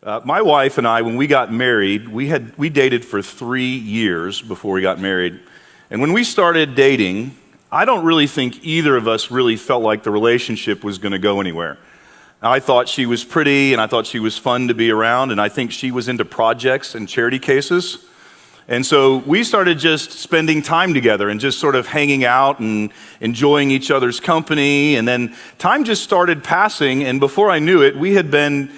My wife and I, when we got married, we dated for 3 years before we got married. And when we started dating, I don't really think either of us really felt like the relationship was going to go anywhere. I thought she was pretty, and I thought she was fun to be around, and I think she was into projects and charity cases. And so we started just spending time together and just sort of hanging out and enjoying each other's company. And then time just started passing, and before I knew it, we had been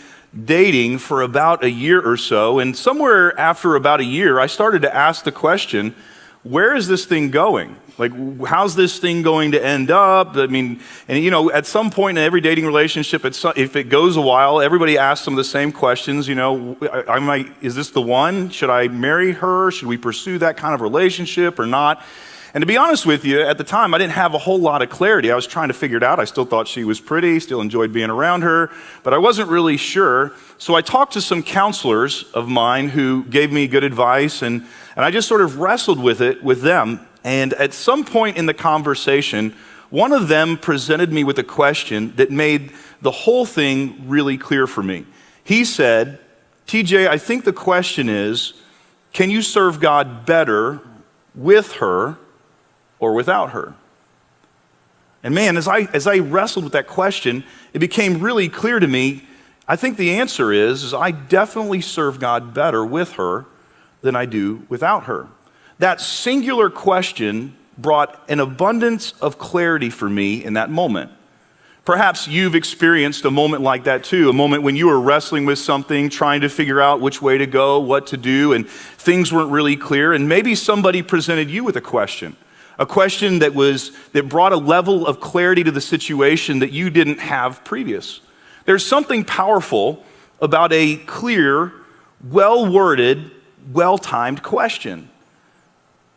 dating for about a year or so. And somewhere after about a year, I started to ask the question, where is this thing going? Like, how's this thing going to end up? I mean, and at some point in every dating relationship, if it goes a while, everybody asks some of the same questions. Is this the one? Should I marry her? Should we pursue that kind of relationship or not? And to be honest with you, at the time, I didn't have a whole lot of clarity. I was trying to figure it out. I still thought she was pretty, still enjoyed being around her, but I wasn't really sure. So I talked to some counselors of mine who gave me good advice, and I just sort of wrestled with them. And at some point in the conversation, one of them presented me with a question that made the whole thing really clear for me. He said, TJ, I think the question is, can you serve God better with her or without her? And man, as I wrestled with that question, it became really clear to me, I think the answer is I definitely serve God better with her than I do without her. That singular question brought an abundance of clarity for me in that moment. Perhaps you've experienced a moment like that too, a moment when you were wrestling with something, trying to figure out which way to go, what to do, and things weren't really clear, and maybe somebody presented you with a question that brought a level of clarity to the situation that you didn't have previous. There's something powerful about a clear, well-worded, well-timed question.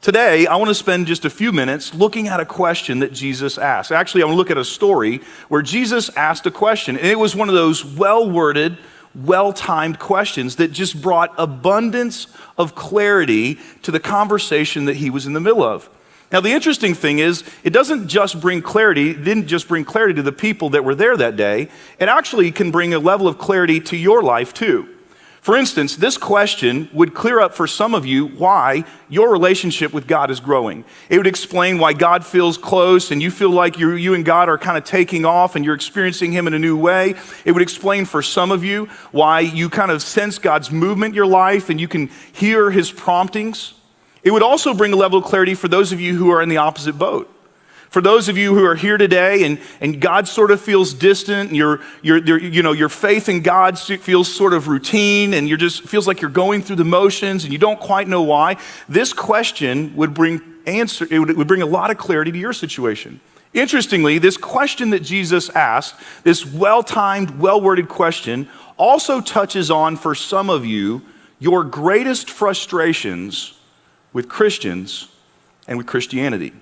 Today, I want to spend just a few minutes looking at a question that Jesus asked. Actually, I want to look at a story where Jesus asked a question, and it was one of those well-worded, well-timed questions that just brought abundance of clarity to the conversation that he was in the middle of. Now, the interesting thing is, it didn't just bring clarity to the people that were there that day. It actually can bring a level of clarity to your life too. For instance, this question would clear up for some of you why your relationship with God is growing. It would explain why God feels close and you feel like you and God are kind of taking off and you're experiencing Him in a new way. It would explain for some of you why you kind of sense God's movement in your life and you can hear His promptings. It would also bring a level of clarity for those of you who are in the opposite boat. For those of you who are here today and God sort of feels distant, and your faith in God feels sort of routine, and feels like you're going through the motions and you don't quite know why, this question would bring a lot of clarity to your situation. Interestingly, this question that Jesus asked, this well-timed, well-worded question, also touches on, for some of you, your greatest frustrations with Christians and with Christianity.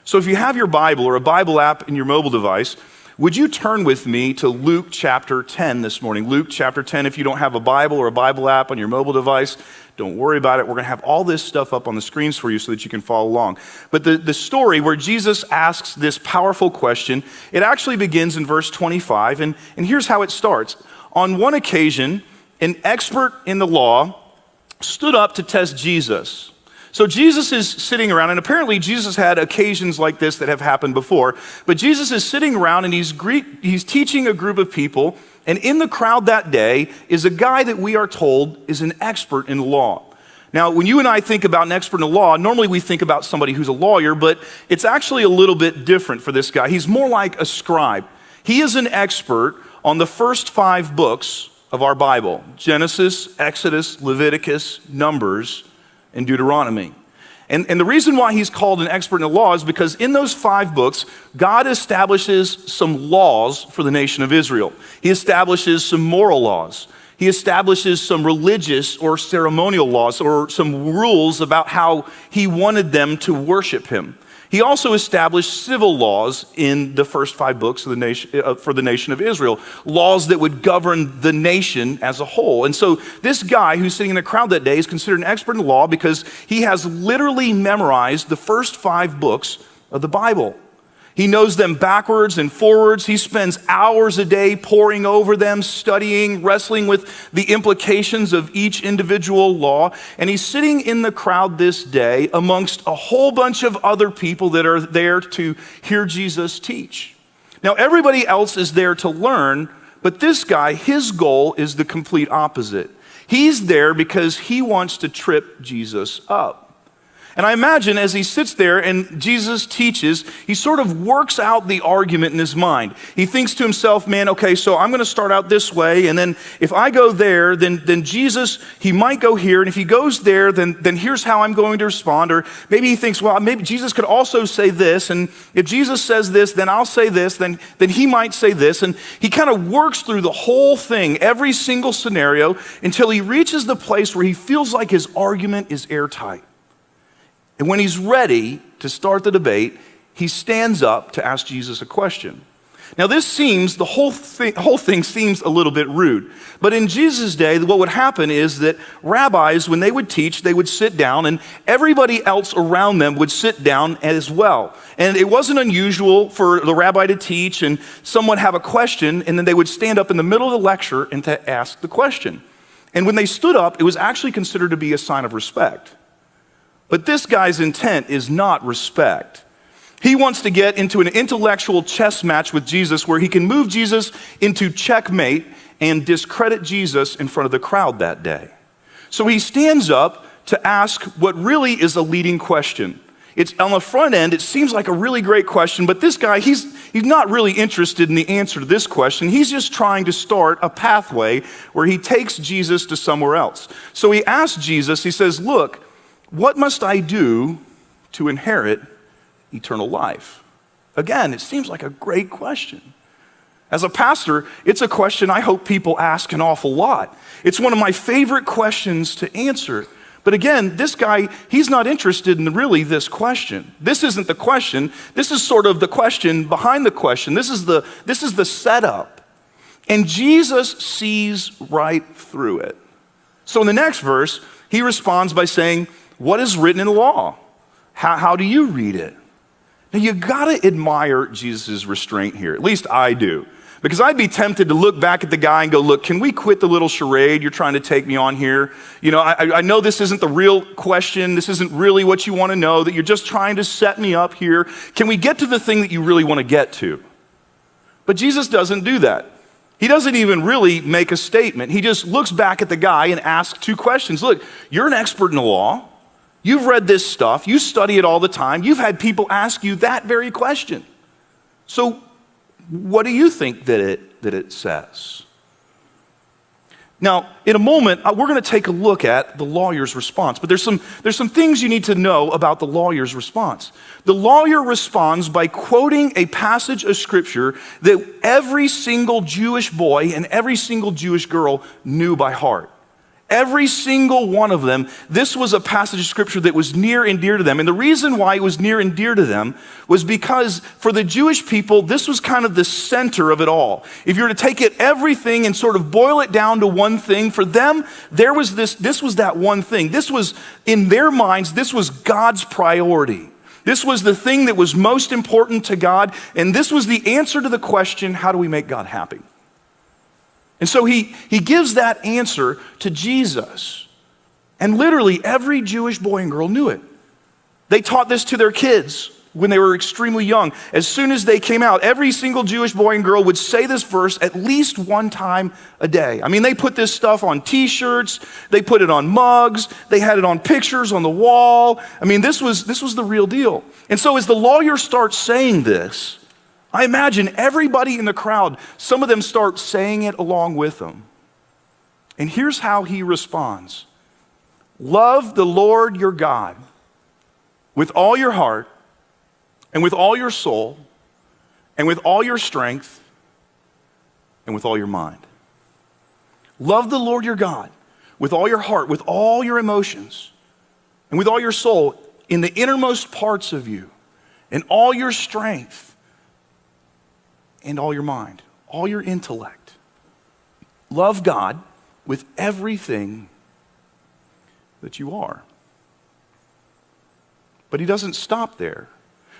So if you have your Bible or a Bible app in your mobile device, would you turn with me to Luke chapter 10 this morning? Luke chapter 10, if you don't have a Bible or a Bible app on your mobile device, don't worry about it. We're going to have all this stuff up on the screens for you so that you can follow along. But the story where Jesus asks this powerful question, it actually begins in verse 25, and here's how it starts. On one occasion, an expert in the law stood up to test Jesus. So Jesus is sitting around, and apparently Jesus had occasions like this that have happened before, but Jesus is sitting around and he's teaching a group of people, and in the crowd that day is a guy that we are told is an expert in the law. Now, when you and I think about an expert in the law, normally we think about somebody who's a lawyer, but it's actually a little bit different for this guy. He's more like a scribe. He is an expert on the first 5 books of our Bible: Genesis, Exodus, Leviticus, Numbers, and Deuteronomy. And the reason why he's called an expert in the law is because in those 5 books, God establishes some laws for the nation of Israel. He establishes some moral laws. He establishes some religious or ceremonial laws or some rules about how he wanted them to worship him. He also established civil laws in the first 5 books of the nation, for the nation of Israel, laws that would govern the nation as a whole. And so this guy who's sitting in the crowd that day is considered an expert in the law because he has literally memorized the first 5 books of the Bible. He knows them backwards and forwards. He spends hours a day poring over them, studying, wrestling with the implications of each individual law. And he's sitting in the crowd this day amongst a whole bunch of other people that are there to hear Jesus teach. Now, everybody else is there to learn, but this guy, his goal is the complete opposite. He's there because he wants to trip Jesus up. And I imagine as he sits there and Jesus teaches, he sort of works out the argument in his mind. He thinks to himself, man, okay, so I'm going to start out this way, and then if I go there, then Jesus, he might go here, and if he goes there, then here's how I'm going to respond. Or maybe he thinks, well, maybe Jesus could also say this, and if Jesus says this, then I'll say this, then he might say this. And he kind of works through the whole thing, every single scenario, until he reaches the place where he feels like his argument is airtight. And when he's ready to start the debate, he stands up to ask Jesus a question. Now this seems, the whole thing seems a little bit rude. But in Jesus' day, what would happen is that rabbis, when they would teach, they would sit down and everybody else around them would sit down as well. And it wasn't unusual for the rabbi to teach and someone have a question, and then they would stand up in the middle of the lecture and to ask the question. And when they stood up, it was actually considered to be a sign of respect. But this guy's intent is not respect. He wants to get into an intellectual chess match with Jesus where he can move Jesus into checkmate and discredit Jesus in front of the crowd that day. So he stands up to ask what really is a leading question. It's on the front end, it seems like a really great question, but this guy, he's not really interested in the answer to this question. He's just trying to start a pathway where he takes Jesus to somewhere else. So he asks Jesus, he says, look, what must I do to inherit eternal life? Again, it seems like a great question. As a pastor, it's a question I hope people ask an awful lot. It's one of my favorite questions to answer. But again, this guy, he's not interested in really this question. This isn't the question. This is sort of the question behind the question. This is the setup. And Jesus sees right through it. So in the next verse, he responds by saying, what is written in the law? How do you read it? Now you gotta admire Jesus' restraint here. At least I do. Because I'd be tempted to look back at the guy and go, look, can we quit the little charade you're trying to take me on here? You know, I know this isn't the real question. This isn't really what you want to know, that you're just trying to set me up here. Can we get to the thing that you really want to get to? But Jesus doesn't do that. He doesn't even really make a statement. He just looks back at the guy and asks two questions. Look, you're an expert in the law. You've read this stuff. You study it all the time. You've had people ask you that very question. So what do you think that it says? Now, in a moment, we're going to take a look at the lawyer's response. But there's some things you need to know about the lawyer's response. The lawyer responds by quoting a passage of scripture that every single Jewish boy and every single Jewish girl knew by heart. Every single one of them, this was a passage of scripture that was near and dear to them. And the reason why it was near and dear to them was because for the Jewish people, this was kind of the center of it all. If you were to take everything and sort of boil it down to one thing, for them, this was that one thing. This was, in their minds, this was God's priority. This was the thing that was most important to God. And this was the answer to the question, how do we make God happy? And so he gives that answer to Jesus. And literally every Jewish boy and girl knew it. They taught this to their kids when they were extremely young. As soon as they came out, every single Jewish boy and girl would say this verse at least one time a day. I mean, they put this stuff on t-shirts, they put it on mugs, they had it on pictures on the wall. I mean, this was the real deal. And so as the lawyer starts saying this, I imagine everybody in the crowd, some of them start saying it along with them. And here's how he responds. Love the Lord your God with all your heart and with all your soul and with all your strength and with all your mind. Love the Lord your God with all your heart, with all your emotions and with all your soul in the innermost parts of you and all your strength and all your mind, all your intellect. Love God with everything that you are. But he doesn't stop there.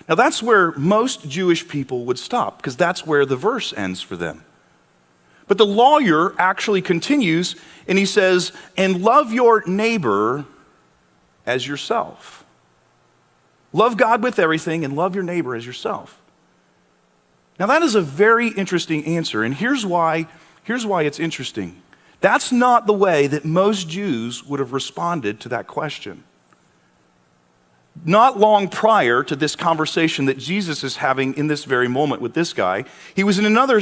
Now that's where most Jewish people would stop, because that's where the verse ends for them. But the lawyer actually continues, and he says, and love your neighbor as yourself. Love God with everything and love your neighbor as yourself. Now that is a very interesting answer, and here's why it's interesting. That's not the way that most Jews would have responded to that question. Not long prior to this conversation that Jesus is having in this very moment with this guy, he was in another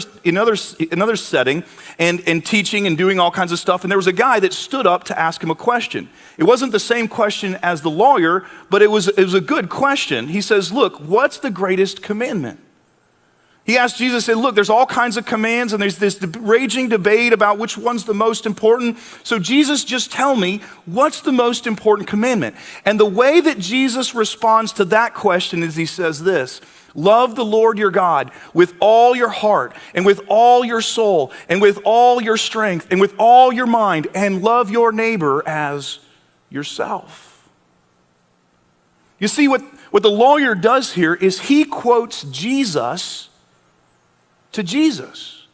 setting and teaching and doing all kinds of stuff, and there was a guy that stood up to ask him a question. It wasn't the same question as the lawyer, but it was a good question. He says, look, what's the greatest commandment? He asked Jesus, said, look, there's all kinds of commands, and there's this raging debate about which one's the most important. So Jesus, just tell me, what's the most important commandment? And the way that Jesus responds to that question is he says this, love the Lord your God with all your heart, and with all your soul, and with all your strength, and with all your mind, and love your neighbor as yourself. You see, what the lawyer does here is he quotes Jesus to Jesus.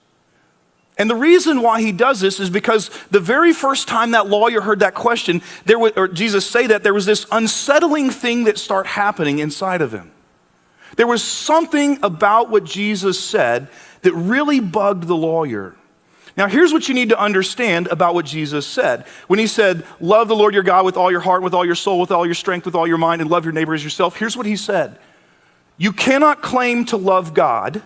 And the reason why he does this is because the very first time that lawyer heard that question, or Jesus say that, there was this unsettling thing that started happening inside of him. There was something about what Jesus said that really bugged the lawyer. Now here's what you need to understand about what Jesus said. When he said, love the Lord your God with all your heart, with all your soul, with all your strength, with all your mind, and love your neighbor as yourself, here's what he said. You cannot claim to love God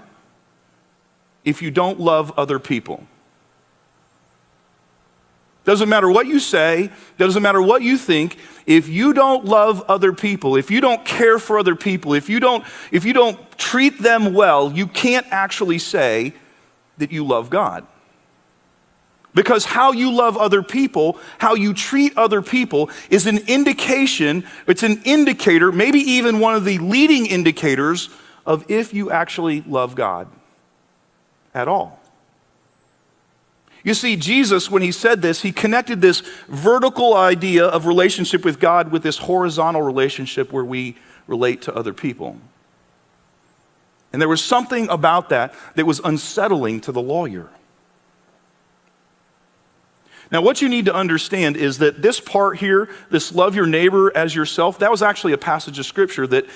if you don't love other people. Doesn't matter what you say, doesn't matter what you think, if you don't love other people, if you don't care for other people, if you don't treat them well, you can't actually say that you love God. Because how you love other people, how you treat other people is an indication, it's an indicator, maybe even one of the leading indicators of if you actually love God at all. You see, Jesus, when he said this, he connected this vertical idea of relationship with God with this horizontal relationship where we relate to other people. And there was something about that was unsettling to the lawyer. Now, what you need to understand is that this part here, this love your neighbor as yourself, that was actually a passage of scripture that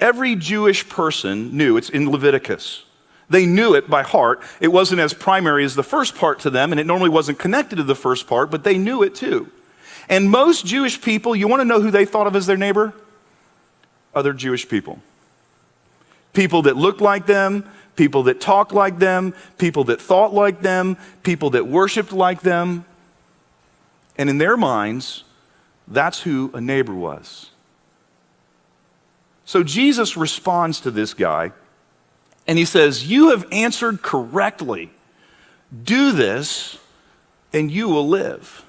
every Jewish person knew. It's in Leviticus. They knew it by heart. It wasn't as primary as the first part to them, and it normally wasn't connected to the first part, but they knew it too. And most Jewish people, you want to know who they thought of as their neighbor? Other Jewish people. People that looked like them, people that talked like them, people that thought like them, people that worshiped like them. And in their minds, that's who a neighbor was. So Jesus responds to this guy, and he says, you have answered correctly. Do this, and you will live.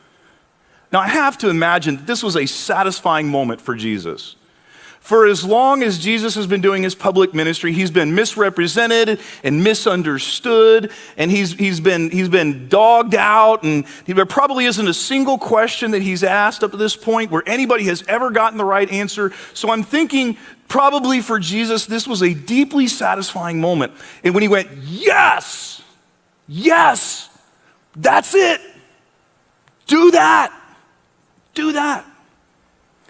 Now, I have to imagine that this was a satisfying moment for Jesus. For as long as Jesus has been doing his public ministry, he's been misrepresented and misunderstood, and he's been dogged out, and there probably isn't a single question that he's asked up to this point where anybody has ever gotten the right answer. So I'm thinking probably for Jesus, this was a deeply satisfying moment. And when he went, yes, that's it. Do that.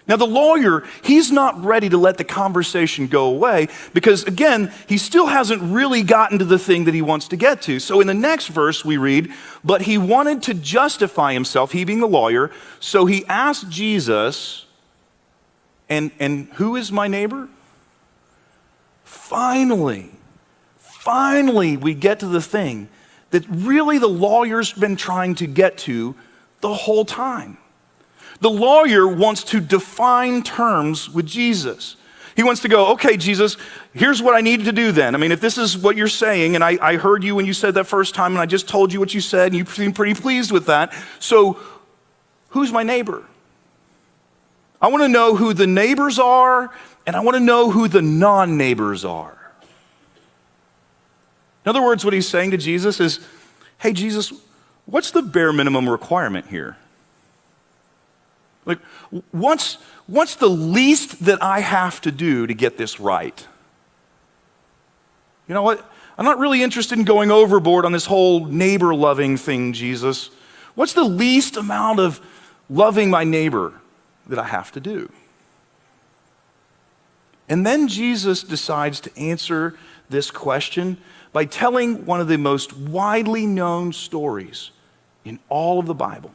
Now the lawyer, he's not ready to let the conversation go away because again, he still hasn't really gotten to the thing that he wants to get to. So in the next verse we read, but he wanted to justify himself, he being the lawyer, so he asked Jesus, and who is my neighbor? Finally, we get to the thing that really the lawyer's been trying to get to the whole time. The lawyer wants to define terms with Jesus. He wants to go, okay, Jesus, here's what I need to do then. I mean, if this is what you're saying, and I heard you when you said that first time, and I just told you what you said, and you seem pretty pleased with that. So, who's my neighbor? I want to know who the neighbors are, and I want to know who the non-neighbors are. In other words, what he's saying to Jesus is, hey, Jesus, what's the bare minimum requirement here? Like, what's the least that I have to do to get this right? You know what? I'm not really interested in going overboard on this whole neighbor-loving thing, Jesus. What's the least amount of loving my neighbor that I have to do? And then Jesus decides to answer this question by telling one of the most widely known stories in all of the Bible.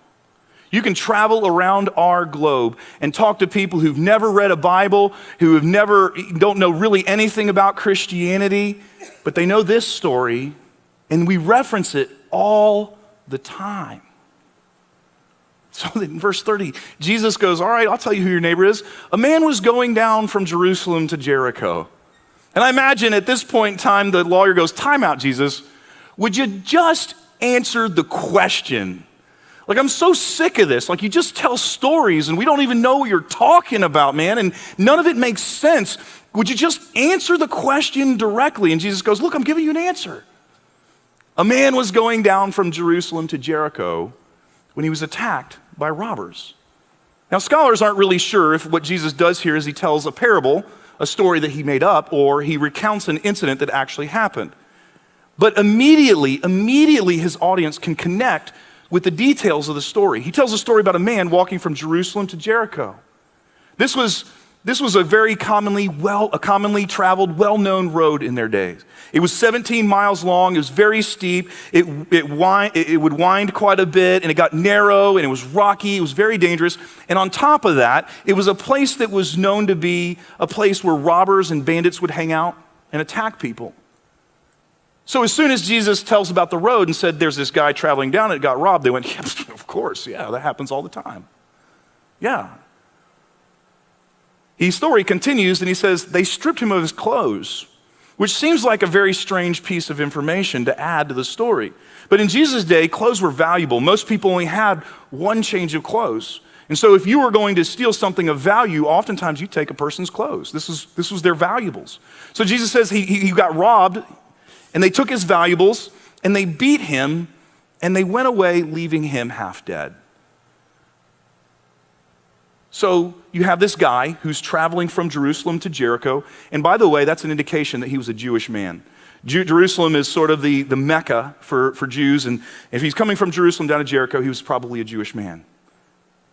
You can travel around our globe and talk to people who've never read a Bible, don't know really anything about Christianity, but they know this story, and we reference it all the time. So in verse 30, Jesus goes, all right, I'll tell you who your neighbor is. A man was going down from Jerusalem to Jericho. And I imagine at this point in time, the lawyer goes, time out, Jesus. Would you just answer the question? Like, I'm so sick of this. Like, you just tell stories and we don't even know what you're talking about, man. And none of it makes sense. Would you just answer the question directly? And Jesus goes, look, I'm giving you an answer. A man was going down from Jerusalem to Jericho when he was attacked by robbers. Now, scholars aren't really sure if what Jesus does here is he tells a parable, a story that he made up, or he recounts an incident that actually happened. But immediately his audience can connect with the details of the story. He tells a story about a man walking from Jerusalem to Jericho. This was a very commonly traveled, well-known road in their days. It was 17 miles long. It was very steep. It would wind quite a bit, and it got narrow, and it was rocky. It was very dangerous. And on top of that, it was a place that was known to be a place where robbers and bandits would hang out and attack people. So as soon as Jesus tells about the road and said there's this guy traveling down and it got robbed, they went, yes, of course, yeah, that happens all the time. Yeah. His story continues and he says, they stripped him of his clothes, which seems like a very strange piece of information to add to the story. But in Jesus' day, clothes were valuable. Most people only had one change of clothes. And so if you were going to steal something of value, oftentimes you take a person's clothes. This was their valuables. So Jesus says he got robbed, and they took his valuables, and they beat him, and they went away, leaving him half dead. So you have this guy who's traveling from Jerusalem to Jericho, and by the way, that's an indication that he was a Jewish man. Jerusalem is sort of the Mecca for Jews, and if he's coming from Jerusalem down to Jericho, he was probably a Jewish man.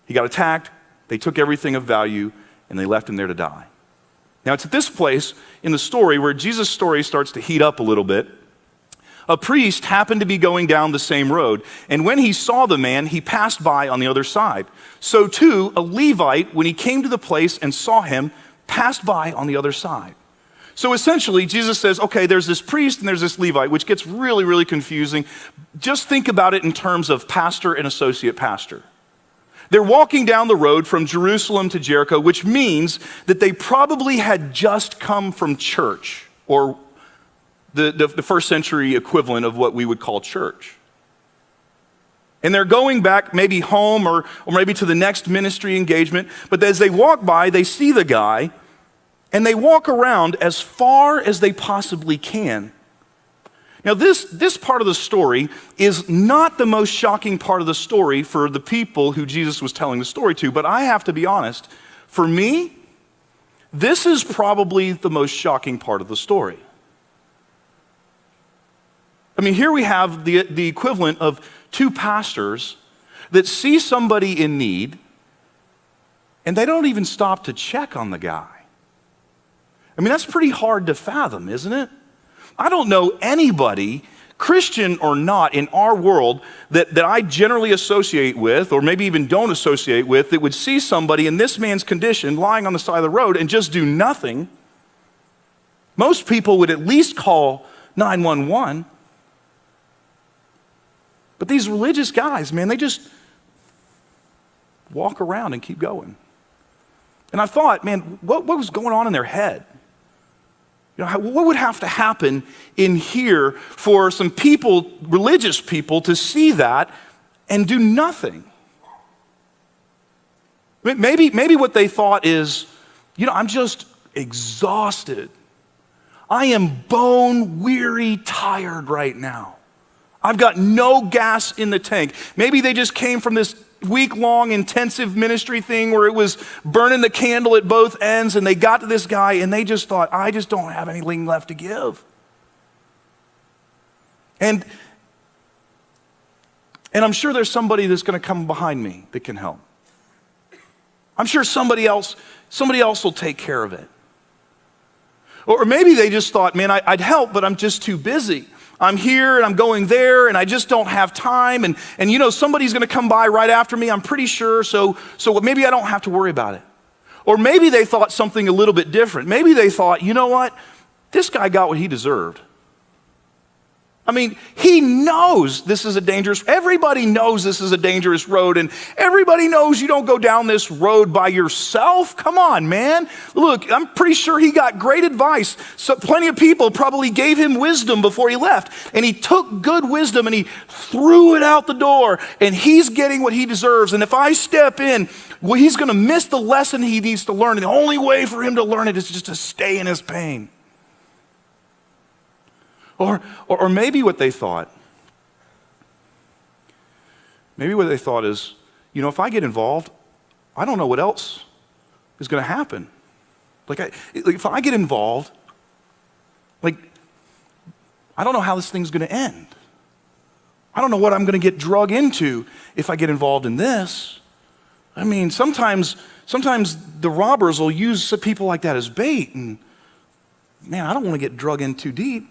He got attacked, they took everything of value, and they left him there to die. Now, it's at this place in the story where Jesus' story starts to heat up a little bit. A priest happened to be going down the same road, and when he saw the man, he passed by on the other side. So too, a Levite, when he came to the place and saw him, passed by on the other side. So essentially, Jesus says, okay, there's this priest and there's this Levite, which gets really, really confusing. Just think about it in terms of pastor and associate pastor. They're walking down the road from Jerusalem to Jericho, which means that they probably had just come from church, or the first century equivalent of what we would call church. And they're going back maybe home or maybe to the next ministry engagement. But as they walk by, they see the guy, and they walk around as far as they possibly can. Now, this part of the story is not the most shocking part of the story for the people who Jesus was telling the story to, but I have to be honest, for me, this is probably the most shocking part of the story. I mean, here we have the equivalent of two pastors that see somebody in need, and they don't even stop to check on the guy. I mean, that's pretty hard to fathom, isn't it? I don't know anybody, Christian or not, in our world that I generally associate with, or maybe even don't associate with, that would see somebody in this man's condition lying on the side of the road and just do nothing. Most people would at least call 911. But these religious guys, man, they just walk around and keep going. And I thought, man, what was going on in their head? You know, what would have to happen in here for some people, religious people, to see that and do nothing? Maybe what they thought is, you know, I'm just exhausted. I am bone weary, tired right now. I've got no gas in the tank. Maybe they just came from this week-long intensive ministry thing where it was burning the candle at both ends, and they got to this guy and they just thought, I just don't have anything left to give. And I'm sure there's somebody that's going to come behind me that can help. I'm sure somebody else will take care of it. Or maybe they just thought, man, I'd help, but I'm just too busy. I'm here and I'm going there and I just don't have time. And somebody's going to come by right after me, I'm pretty sure. So maybe I don't have to worry about it. Or maybe they thought something a little bit different. Maybe they thought, you know what? This guy got what he deserved. I mean, he knows this is everybody knows this is a dangerous road, and everybody knows you don't go down this road by yourself. Come on, man. Look, I'm pretty sure he got great advice. So plenty of people probably gave him wisdom before he left, and he took good wisdom and he threw it out the door, and he's getting what he deserves. And if I step in, well, he's going to miss the lesson he needs to learn, and the only way for him to learn it is just to stay in his pain. Or maybe what they thought is, if I get involved, I don't know what else is going to happen. If I get involved, I don't know how this thing's going to end. I don't know what I'm going to get drug into if I get involved in this. I mean, sometimes the robbers will use people like that as bait, and man, I don't want to get drug in too deep.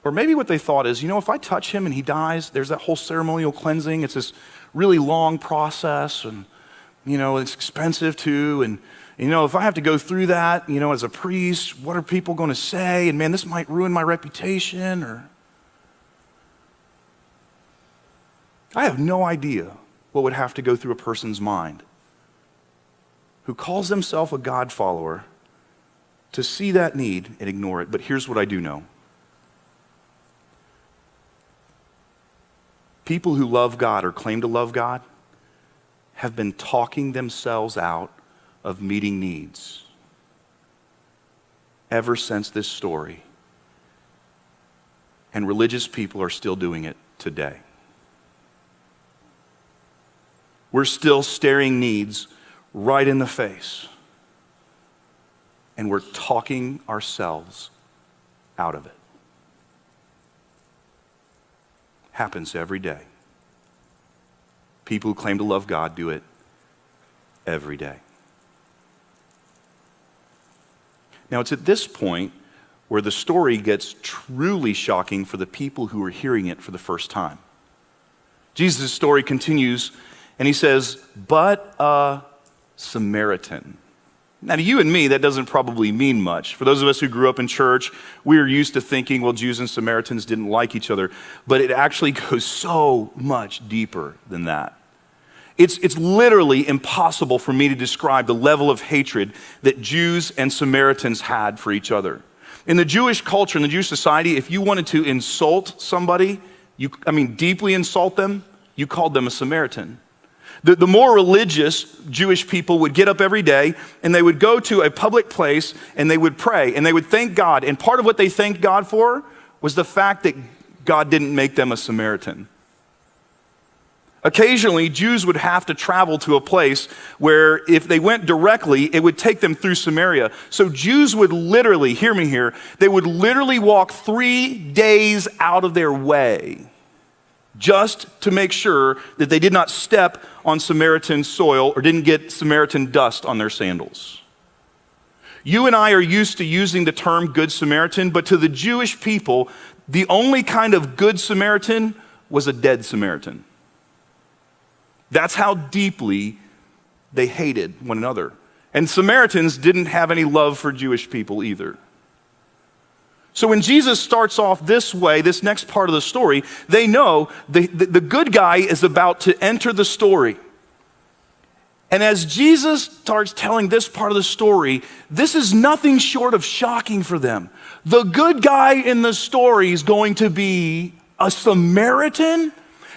Or maybe what they thought is, if I touch him and he dies, there's that whole ceremonial cleansing. It's this really long process, and, it's expensive too. And, if I have to go through that, as a priest, what are people going to say? And man, this might ruin my reputation. Or I have no idea what would have to go through a person's mind who calls themselves a God follower to see that need and ignore it. But here's what I do know. People who love God or claim to love God have been talking themselves out of meeting needs ever since this story. And religious people are still doing it today. We're still staring needs right in the face. And we're talking ourselves out of it. Happens every day. People who claim to love God do it every day. Now, it's at this point where the story gets truly shocking for the people who are hearing it for the first time. Jesus' story continues, and he says, but a Samaritan. Now, to you and me, that doesn't probably mean much. For those of us who grew up in church, we are used to thinking, well, Jews and Samaritans didn't like each other. But it actually goes so much deeper than that. It's literally impossible for me to describe the level of hatred that Jews and Samaritans had for each other. In the Jewish culture, in the Jewish society, if you wanted to insult somebody, deeply insult them, you called them a Samaritan. The more religious Jewish people would get up every day and they would go to a public place and they would pray and they would thank God. And part of what they thanked God for was the fact that God didn't make them a Samaritan. Occasionally, Jews would have to travel to a place where if they went directly, it would take them through Samaria. So Jews would literally, hear me here, they would literally walk 3 days out of their way just to make sure that they did not step on Samaritan soil or didn't get Samaritan dust on their sandals. You and I are used to using the term Good Samaritan, but to the Jewish people, the only kind of Good Samaritan was a dead Samaritan. That's how deeply they hated one another. And Samaritans didn't have any love for Jewish people either. So when Jesus starts off this way, this next part of the story, they know the good guy is about to enter the story. And as Jesus starts telling this part of the story, this is nothing short of shocking for them. The good guy in the story is going to be a Samaritan?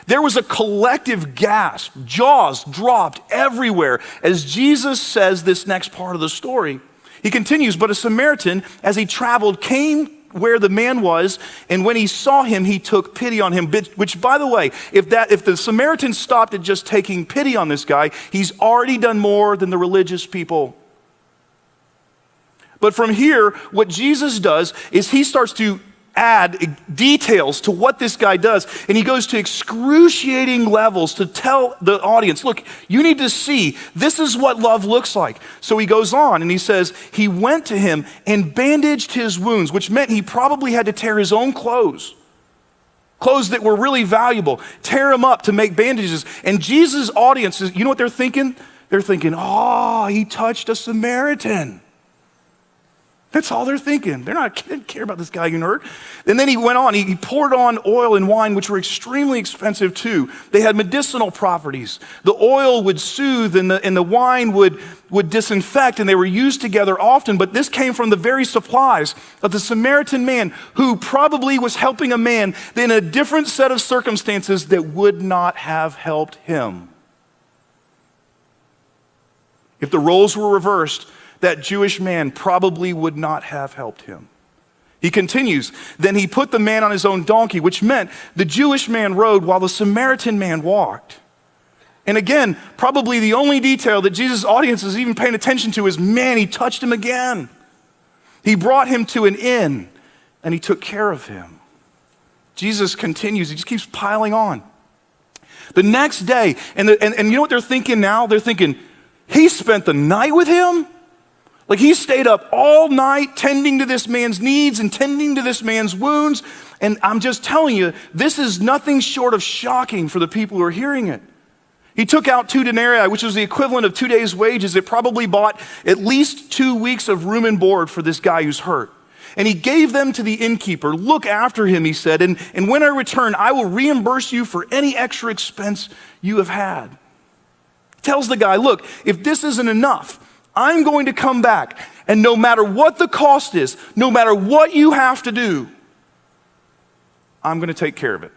There was a collective gasp, jaws dropped everywhere as Jesus says this next part of the story. He continues, but a Samaritan, as he traveled, came where the man was, and when he saw him, he took pity on him. Which, by the way, if the Samaritan stopped at just taking pity on this guy, he's already done more than the religious people. But from here, what Jesus does is he starts to add details to what this guy does. And he goes to excruciating levels to tell the audience, look, you need to see, this is what love looks like. So he goes on and he says, he went to him and bandaged his wounds, which meant he probably had to tear his own clothes that were really valuable, tear them up to make bandages. And Jesus' audiences, you know what they're thinking? They're thinking, oh, he touched a Samaritan. That's all they're thinking. They didn't care about this guy getting hurt. And then he went on. He poured on oil and wine, which were extremely expensive too. They had medicinal properties. The oil would soothe and the wine would disinfect, and they were used together often. But this came from the very supplies of the Samaritan man, who probably was helping a man in a different set of circumstances that would not have helped him. If the roles were reversed, that Jewish man probably would not have helped him. He continues, then he put the man on his own donkey, which meant the Jewish man rode while the Samaritan man walked. And again, probably the only detail that Jesus' audience is even paying attention to is, man, he touched him again. He brought him to an inn and he took care of him. Jesus continues, he just keeps piling on. The next day, and you know what they're thinking now? They're thinking, he spent the night with him? Like, he stayed up all night tending to this man's needs and tending to this man's wounds. And I'm just telling you, this is nothing short of shocking for the people who are hearing it. He took out 2 denarii, which was the equivalent of 2 days' wages. It probably bought at least 2 weeks of room and board for this guy who's hurt. And he gave them to the innkeeper. Look after him, he said, and when I return, I will reimburse you for any extra expense you have had. He tells the guy, look, if this isn't enough, I'm going to come back, and no matter what the cost is, no matter what you have to do, I'm going to take care of it.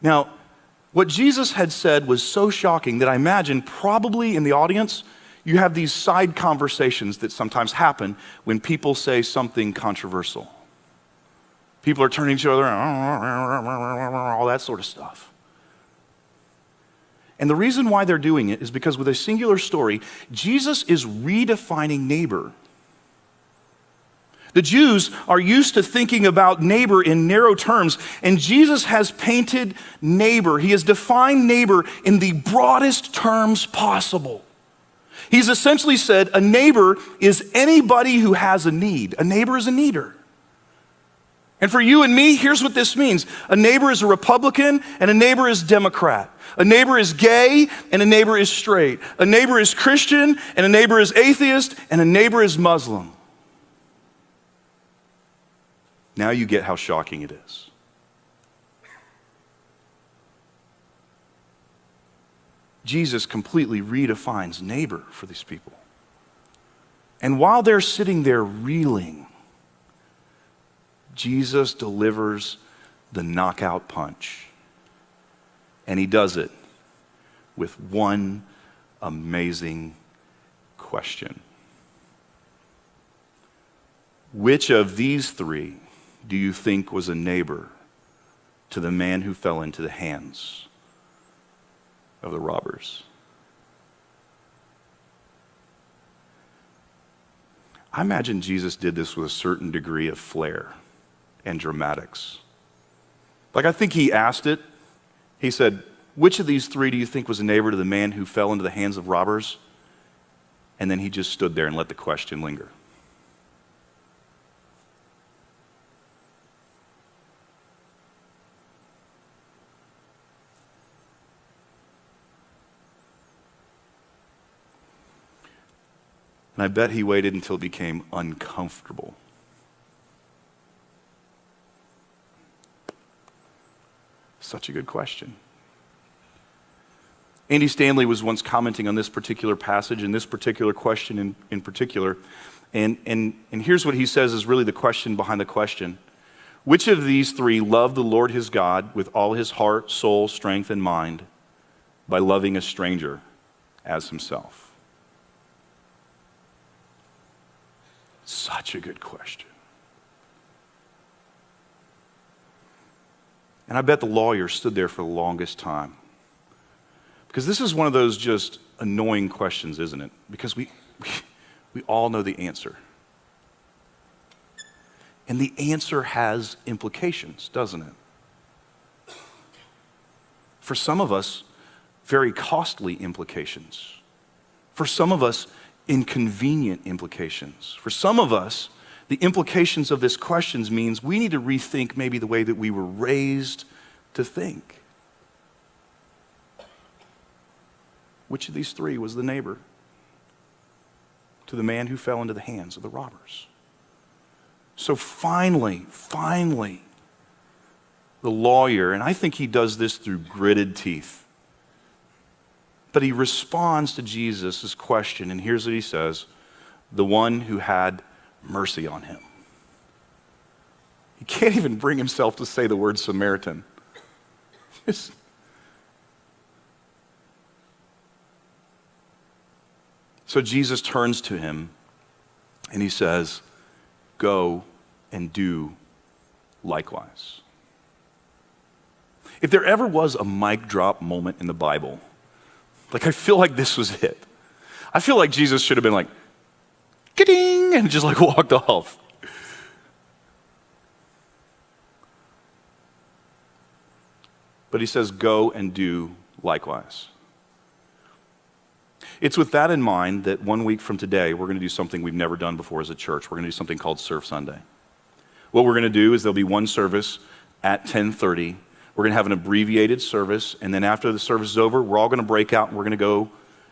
Now, what Jesus had said was so shocking that I imagine probably in the audience, you have these side conversations that sometimes happen when people say something controversial. People are turning to each other, all that sort of stuff. And the reason why they're doing it is because with a singular story, Jesus is redefining neighbor. The Jews are used to thinking about neighbor in narrow terms, and Jesus has painted neighbor. He has defined neighbor in the broadest terms possible. He's essentially said a neighbor is anybody who has a need. A neighbor is a needer. And for you and me, here's what this means. A neighbor is a Republican and a neighbor is Democrat. A neighbor is gay and a neighbor is straight. A neighbor is Christian and a neighbor is atheist and a neighbor is Muslim. Now you get how shocking it is. Jesus completely redefines neighbor for these people. And while they're sitting there reeling, Jesus delivers the knockout punch. And he does it with one amazing question. Which of these 3 do you think was a neighbor to the man who fell into the hands of the robbers? I imagine Jesus did this with a certain degree of flair and dramatics. Like, I think he asked it. He said, which of these 3 do you think was a neighbor to the man who fell into the hands of robbers? And then he just stood there and let the question linger. And I bet he waited until it became uncomfortable. Such a good question. Andy Stanley was once commenting on this particular passage and this particular question in particular. And here's what he says is really the question behind the question. Which of these 3 loved the Lord his God with all his heart, soul, strength, and mind by loving a stranger as himself? Such a good question. And I bet the lawyer stood there for the longest time. Because this is one of those just annoying questions, isn't it? Because we all know the answer. And the answer has implications, doesn't it? For some of us, very costly implications. For some of us, inconvenient implications. For some of us, the implications of this question means we need to rethink maybe the way that we were raised to think. Which of these three was the neighbor to the man who fell into the hands of the robbers? So finally, the lawyer, and I think he does this through gritted teeth, but he responds to Jesus' question, and here's what he says: the one who had mercy on him. He can't even bring himself to say the word Samaritan. So Jesus turns to him and he says, go and do likewise. If there ever was a mic drop moment in the Bible, I feel like this was it. I feel like Jesus should have been like, ka-ding, and just walked off. But he says, go and do likewise. It's with that in mind that 1 week from today, we're going to do something we've never done before as a church. We're going to do something called Surf Sunday. What we're going to do is there'll be one service at 10:30. We're going to have an abbreviated service, and then after the service is over, we're all going to break out and we're going to go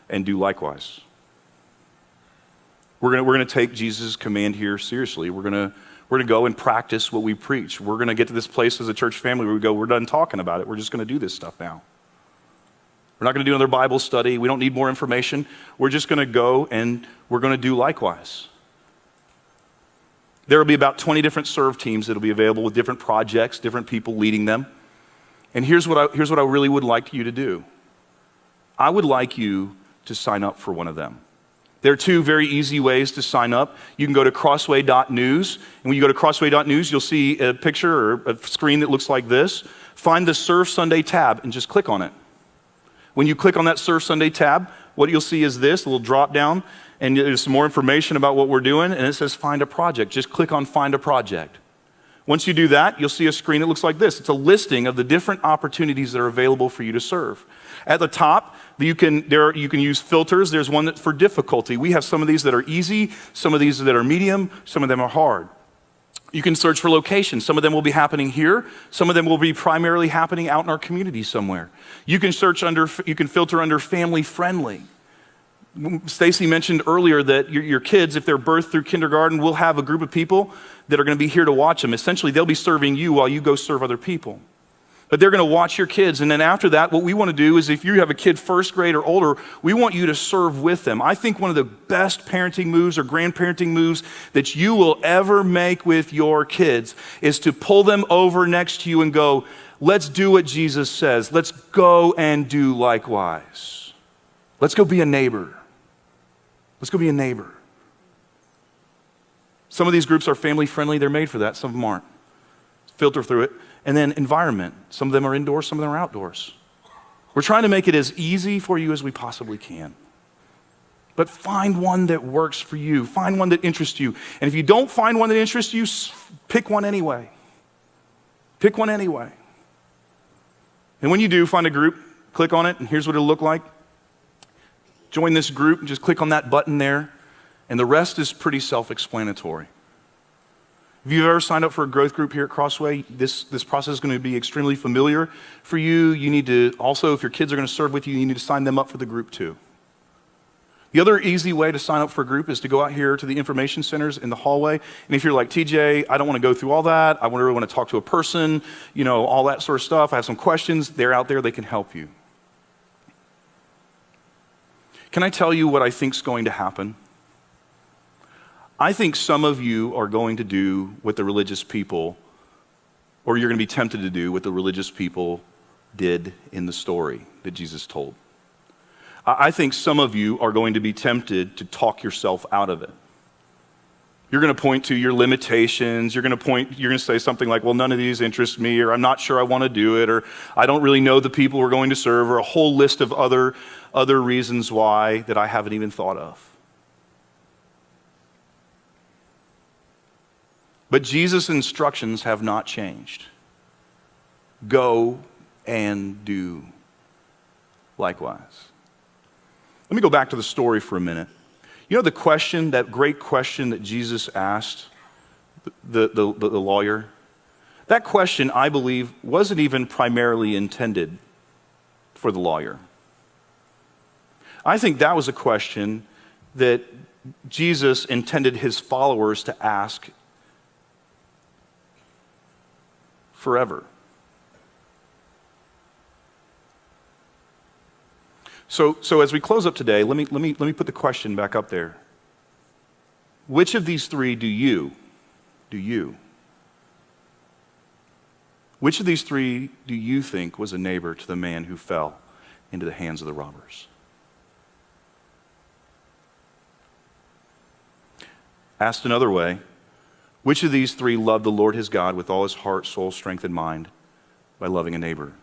and do likewise. We're going to take Jesus' command here seriously. We're going to go and practice what we preach. We're going to get to this place as a church family where we go, we're done talking about it. We're just going to do this stuff now. We're not going to do another Bible study. We don't need more information. We're just going to go and we're going to do likewise. There will be about 20 different serve teams that will be available with different projects, different people leading them. And here's what I really would like you to do. I would like you to sign up for one of them. There are two very easy ways to sign up. You can go to crossway.news, and when you go to crossway.news, you'll see a picture or a screen that looks like this. Find the Surf Sunday tab and just click on it. When you click on that Surf Sunday tab, what you'll see is this, a little drop down, and there's some more information about what we're doing, and it says Find a Project. Just click on Find a Project. Once you do that, you'll see a screen that looks like this. It's a listing of the different opportunities that are available for you to serve. At the top, you can use filters. There's one that's for difficulty. We have some of these that are easy, some of these that are medium, some of them are hard. You can search for locations. Some of them will be happening here. Some of them will be primarily happening out in our community somewhere. You can filter under family friendly. Stacy mentioned earlier that your kids, if they're birthed through kindergarten, will have a group of people that are going to be here to watch them. Essentially, they'll be serving you while you go serve other people. But they're going to watch your kids, and then after that, what we want to do is if you have a kid first grade or older, we want you to serve with them. I think one of the best parenting moves or grandparenting moves that you will ever make with your kids is to pull them over next to you and go, let's do what Jesus says. Let's go and do likewise. Let's go be a neighbor. Let's go be a neighbor. Some of these groups are family friendly. They're made for that. Some of them aren't. Filter through it. And then environment. Some of them are indoors, some of them are outdoors. We're trying to make it as easy for you as we possibly can. But find one that works for you. Find one that interests you. And if you don't find one that interests you, pick one anyway. Pick one anyway. And when you do find a group, click on it, and here's what it'll look like. Join this group, and just click on that button there, and the rest is pretty self-explanatory. If you've ever signed up for a growth group here at Crossway, this process is going to be extremely familiar for you. You need to also, if your kids are going to serve with you, you need to sign them up for the group too. The other easy way to sign up for a group is to go out here to the information centers in the hallway. And if you're like, TJ, I don't want to go through all that. I really want to talk to a person, all that sort of stuff. I have some questions. They're out there. They can help you. Can I tell you what I think is going to happen? I think some of you are going to do what the religious people, or you're going to be tempted to do what the religious people did in the story that Jesus told. I think some of you are going to be tempted to talk yourself out of it. You're going to point to your limitations. You're going to say something like, well, none of these interest me, or I'm not sure I want to do it, or I don't really know the people we're going to serve, or a whole list of other reasons why that I haven't even thought of. But Jesus' instructions have not changed. Go and do likewise. Let me go back to the story for a minute. You know the question, that great question that Jesus asked the lawyer? That question, I believe, wasn't even primarily intended for the lawyer. I think that was a question that Jesus intended his followers to ask forever. So as we close up today, let me put the question back up there. Which of these three do you? Which of these three do you think was a neighbor to the man who fell into the hands of the robbers? Asked another way, which of these three loved the Lord his God with all his heart, soul, strength, and mind by loving a neighbor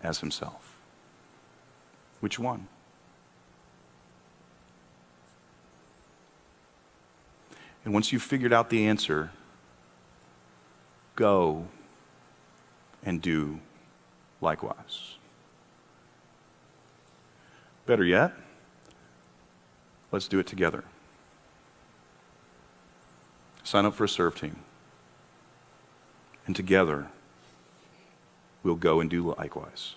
as himself? Which one? And once you've figured out the answer, go and do likewise. Better yet, let's do it together. Sign up for a serve team. And together, we'll go and do likewise.